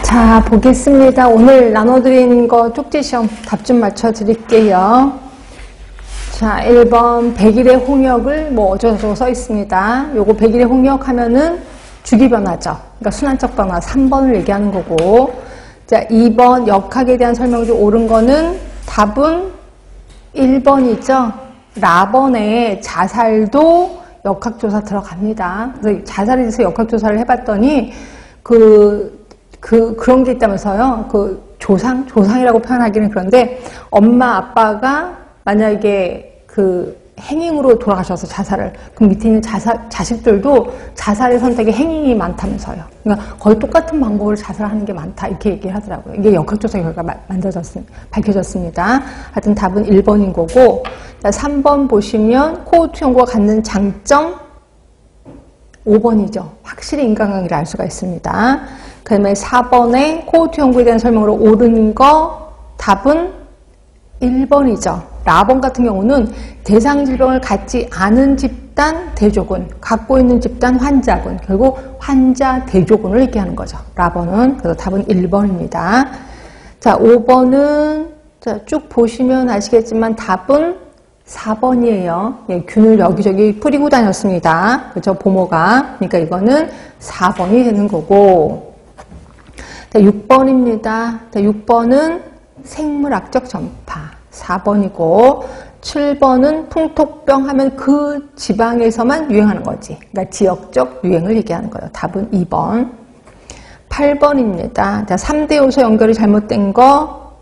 자, 보겠습니다. 오늘 나눠드린 거 쪽지시험 답 좀 맞춰드릴게요. 자, 1번 100일의 홍역을 뭐 어쩌고저쩌고 써 있습니다. 요거 100일의 홍역 하면은 주기변화죠. 그러니까 순환적 변화 3번을 얘기하는 거고. 자, 2번 역학에 대한 설명이 좀 옳은 거는 답은 1번이죠. 라번에 자살도 역학조사 들어갑니다. 그래서 자살에 대해서 역학조사를 해봤더니 그런 게 있다면서요. 조상이라고 표현하기는 그런데 엄마 아빠가 만약에 행잉으로 돌아가셔서 자살을, 그럼 밑에 있는 자식들도 자살의 선택에 행잉이 많다면서요. 그러니까 거의 똑같은 방법으로 자살하는 게 많다 이렇게 얘기를 하더라고요. 이게 역학조사 결과가 밝혀졌습니다. 하여튼 답은 1번인 거고. 자, 3번 보시면 코호투 연구가 갖는 장점 5번이죠. 확실히 인간관계를 알 수가 있습니다. 그 다음에 4번에 코호투 연구에 대한 설명으로 옳은 거 답은 1번이죠. 라번 같은 경우는 대상 질병을 갖지 않은 집단 대조군, 갖고 있는 집단 환자군, 결국 환자 대조군을 얘기하는 거죠. 라번은. 그래서 답은 1번입니다. 자, 5번은 쭉 보시면 아시겠지만 답은 4번이에요. 예, 균을 여기저기 뿌리고 다녔습니다. 그렇죠? 보모가. 그러니까 이거는 4번이 되는 거고. 자, 6번입니다. 자, 6번은 생물학적 전파. 4번이고 7번은 풍토병 하면 그 지방에서만 유행하는 거지. 그러니까 지역적 유행을 얘기하는 거예요. 답은 2번. 8번입니다. 자, 3대 요소 연결이 잘못된 거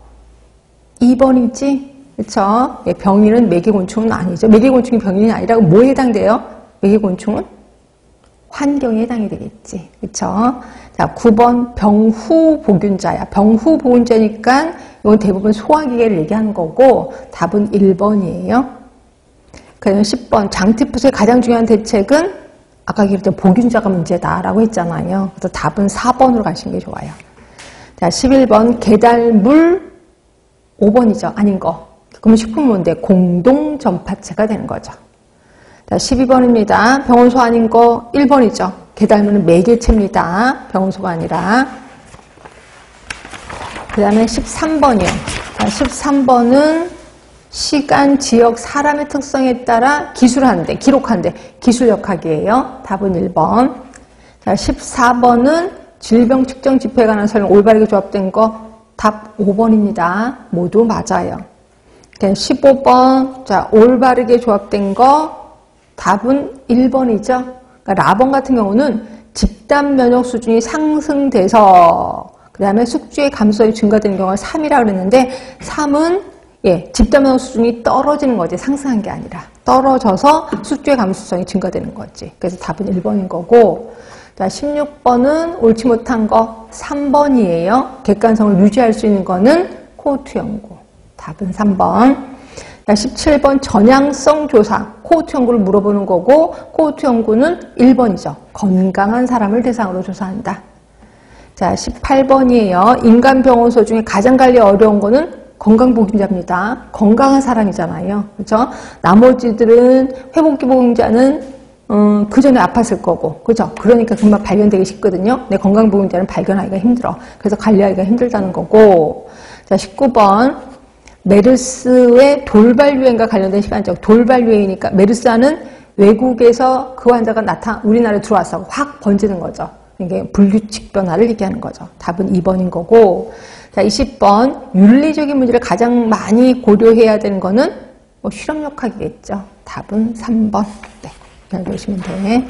2번이지. 그렇죠? 예, 병인은 매개곤충은 아니죠. 매개곤충이 병인이 아니라 뭐에 해당돼요? 매개곤충은 환경에 해당이 되겠지. 그렇죠? 자, 9번 병후보균자야. 병후보균자니까 이건 대부분 소화기계를 얘기하는 거고 답은 1번이에요. 그다음에 10번 장티푸스의 가장 중요한 대책은 아까 얘기했던 보균자가 문제다라고 했잖아요. 그래서 답은 4번으로 가시는 게 좋아요. 자, 11번 계달물 5번이죠. 아닌 거. 그러면 식품인데 공동전파체가 되는 거죠. 자, 12번입니다. 병원소 아닌 거 1번이죠. 계달물은 매개체입니다. 병원소가 아니라. 그 다음에 13번이요. 자, 13번은 시간, 지역, 사람의 특성에 따라 기술하는데, 기록하는데 기술역학이에요. 답은 1번. 자, 14번은 질병 측정 지표에 관한 설명 올바르게 조합된 거 답 5번입니다. 모두 맞아요. 15번, 자, 올바르게 조합된 거 답은 1번이죠. 그러니까 라번 같은 경우는 집단 면역 수준이 상승돼서 그 다음에 숙주의 감수성이 증가되는 경우가 3이라 그랬는데 3은 집단 면역 수준이 떨어지는 거지. 상승한 게 아니라 떨어져서 숙주의 감수성이 증가되는 거지. 그래서 답은 1번인 거고. 자, 16번은 옳지 못한 거 3번이에요. 객관성을 유지할 수 있는 거는 코호투 연구. 답은 3번. 자, 17번 전향성 조사. 코호투 연구를 물어보는 거고 코호투 연구는 1번이죠. 건강한 사람을 대상으로 조사한다. 자, 18번이에요. 인간 병원소 중에 가장 관리 어려운 거는 건강보균자입니다. 건강한 사람이잖아요. 그렇죠? 나머지들은 회복기보균자는 그 전에 아팠을 거고, 그죠? 그러니까 금방 발견되기 쉽거든요. 내 건강보균자는 발견하기가 힘들어. 그래서 관리하기가 힘들다는 거고. 자, 19번. 메르스의 돌발 유행과 관련된 시간적 돌발 유행이니까 메르스는 외국에서 그 환자가 우리나라에 들어와서 확 번지는 거죠. 이게 불규칙 변화를 얘기하는 거죠. 답은 2번인 거고. 자, 20번. 윤리적인 문제를 가장 많이 고려해야 되는 거는 실험역학이겠죠. 답은 3번. 네. 잘 보시면 돼.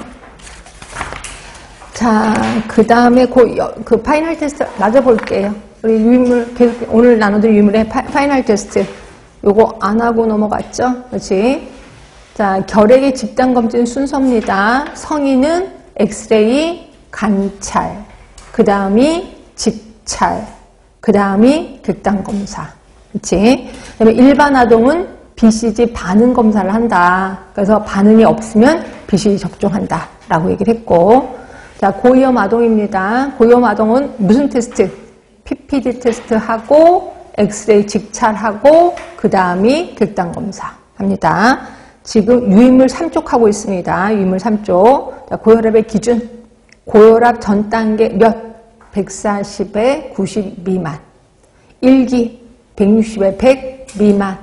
자, 그 다음에 그 파이널 테스트 마저 볼게요. 우리 유인물, 계속 오늘 나눠드린 유인물의 파이널 테스트. 요거 안 하고 넘어갔죠? 그렇지? 자, 결핵의 집단 검진 순서입니다. 성인은 엑스레이, 관찰, 그 다음이 직찰, 그 다음이 객단 검사. 그렇지? 그다음에 일반 아동은 BCG 반응 검사를 한다. 그래서 반응이 없으면 BCG 접종한다. 라고 얘기를 했고. 자, 고위험 아동입니다. 고위험 아동은 무슨 테스트? PPD 테스트하고, 엑스레이 직찰하고, 그 다음이 객단 검사 합니다. 지금 유인물 3쪽 하고 있습니다. 유인물 3쪽. 자, 고혈압의 기준. 고혈압 전 단계 몇? 140에 90 미만. 1기 160에 100 미만.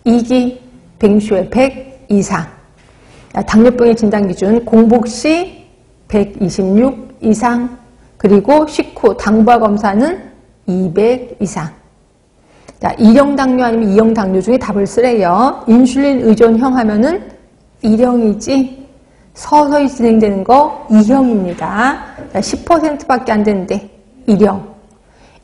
2기 160에 100 이상. 당뇨병의 진단 기준 공복 시 126 이상, 그리고 식후 당부화 검사는 200 이상. 자, 1형 당뇨 아니면 2형 당뇨 중에 답을 쓰래요. 인슐린 의존형 하면은 1형이지 서서히 진행되는 거 2형입니다. 10%밖에 안 되는데 1형.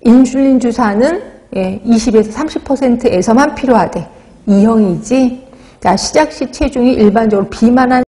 인슐린 주사는 20에서 30%에서만 필요하대. 2형이지. 자, 시작 시 체중이 일반적으로 비만한